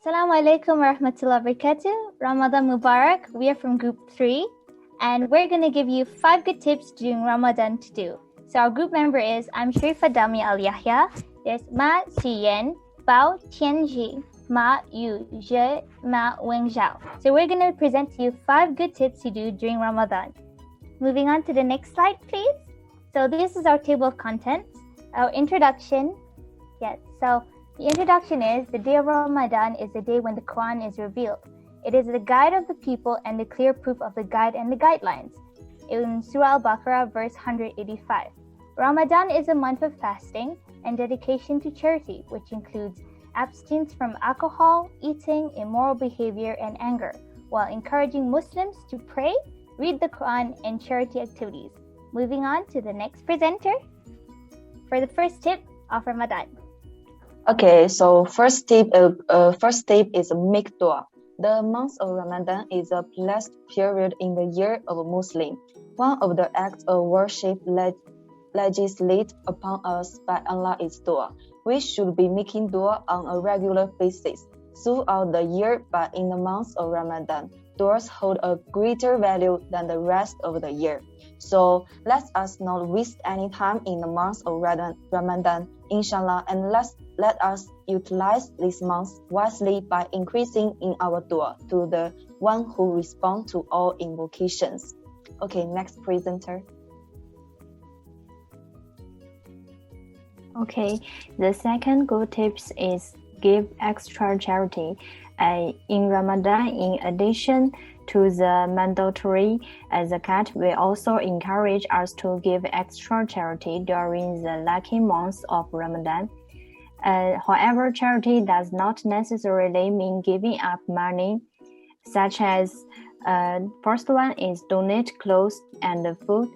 Assalamu alaikum wa rahmatullahi wa barakatuh. Ramadan Mubarak. We are from group 3 and we're going to give you 5 good tips during Ramadan to do. So our group member is I'm Sharifa Dami Al-yahya. There's Ma Xiyan, Bao Tianji, Ma Yu Zhe, Ma Weng Zhao. So we're going to present to you 5 good tips to do during Ramadan. Moving on to the next slide, please. So this is our table of contents. Our introduction. Yes, so the introduction is the day of Ramadan is the day when the Quran is revealed. It is the guide of the people and the clear proof of the guide and the guidelines. In Surah Al-Baqarah, verse 185. Ramadan is a month of fasting and dedication to charity, which includes abstinence from alcohol, eating, immoral behavior, and anger, while encouraging Muslims to pray, read the Quran, and charity activities. Moving on to the next presenter for the first tip of Ramadan. Okay, so first tip is make dua. The month of Ramadan is a blessed period in the year of a Muslim. One of the acts of worship legislated upon us by Allah is dua. We should be making dua on a regular basis throughout the year, but in the month of Ramadan, duas hold a greater value than the rest of the year. So let us not waste any time in the month of Ramadan, inshallah, and let us utilize this month wisely by increasing in our dua to the one who responds to all invocations. Okay, next presenter. Okay, the second good tips is give extra charity. In Ramadan, in addition to the mandatory zakat, we also encourage us to give extra charity during the lucky months of Ramadan. However, charity does not necessarily mean giving up money, such as first one is donate clothes and food.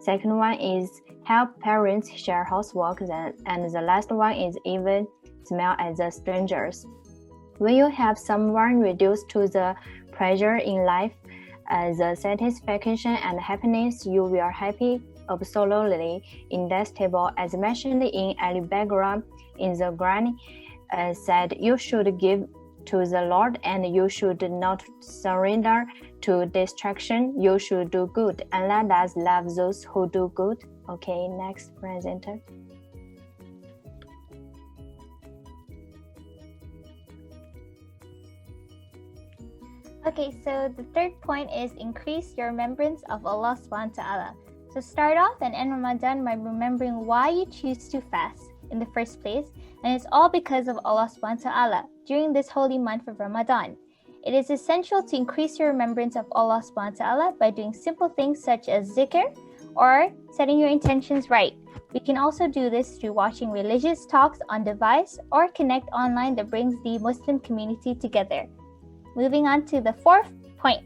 Second one is help parents share housework, and the last one is even smile at the strangers. When you have someone reduced to the pressure in life, the satisfaction and happiness, you will happy absolutely indescribable. As mentioned in Al-Baqarah, in the Quran, said you should give to the Lord and you should not surrender to distraction. You should do good. Allah does love those who do good. Okay, next presenter. Okay, so the third point is increase your remembrance of Allah subhanahu wa ta'ala. So start off and end Ramadan by remembering why you choose to fast in the first place, and it's all because of Allah subhanahu wa ta'ala during this holy month of Ramadan. It is essential to increase your remembrance of Allah subhanahu wa ta'ala by doing simple things such as zikr or setting your intentions right. We can also do this through watching religious talks on device or connect online that brings the Muslim community together. Moving on to the fourth point.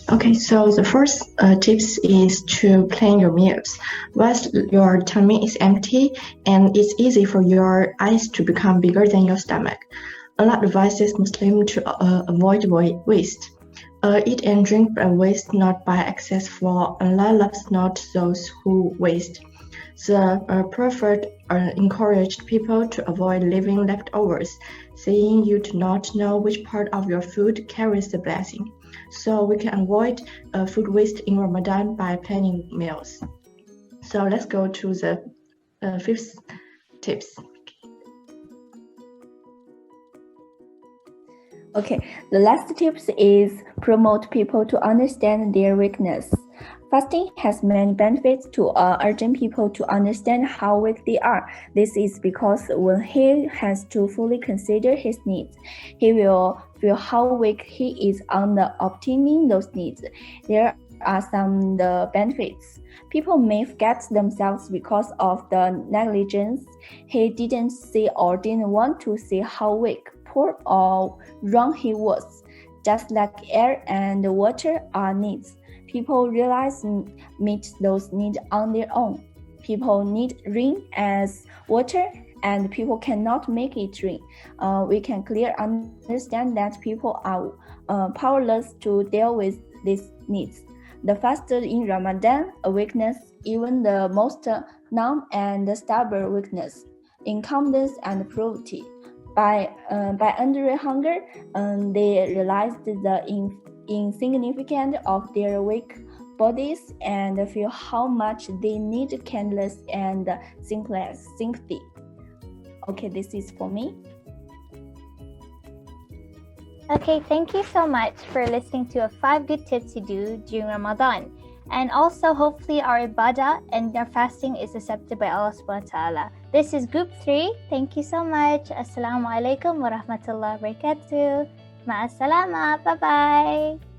Okay, so the first tips is to plan your meals. Whilst your tummy is empty and it's easy for your eyes to become bigger than your stomach, Allah advises Muslims to avoid waste. Eat and drink by waste, not by excess, for Allah loves not those who waste. The Prophet encouraged people to avoid leaving leftovers, saying you do not know which part of your food carries the blessing. So we can avoid food waste in Ramadan by planning meals. So let's go to the fifth tips. Okay, the last tips is promote people to understand their weakness. Fasting has many benefits to urging people to understand how weak they are. This is because when he has to fully consider his needs, he will feel how weak he is on obtaining those needs. There are some benefits. People may forget themselves because of the negligence. He didn't see or didn't want to see how weak, poor, or wrong he was. Just like air and water are needs. People realize meet those needs on their own. People need rain as water, and people cannot make it rain. We can clearly understand that people are powerless to deal with these needs. The fast in Ramadan awakens even the most numb and stubborn weakness, incompetence and poverty. By under hunger, they realized the insignificance of their weak bodies and feel how much they need kindness and sympathy. Okay, this is for me. Okay, thank you so much for listening to 5 good tips to do during Ramadan. And also, hopefully, our ibadah and our fasting is accepted by Allah subhanahu wa ta'ala. This is Group 3. Thank you so much. Assalamu alaikum wa rahmatullahi wa barakatuh. Ma'as salama. Bye-bye.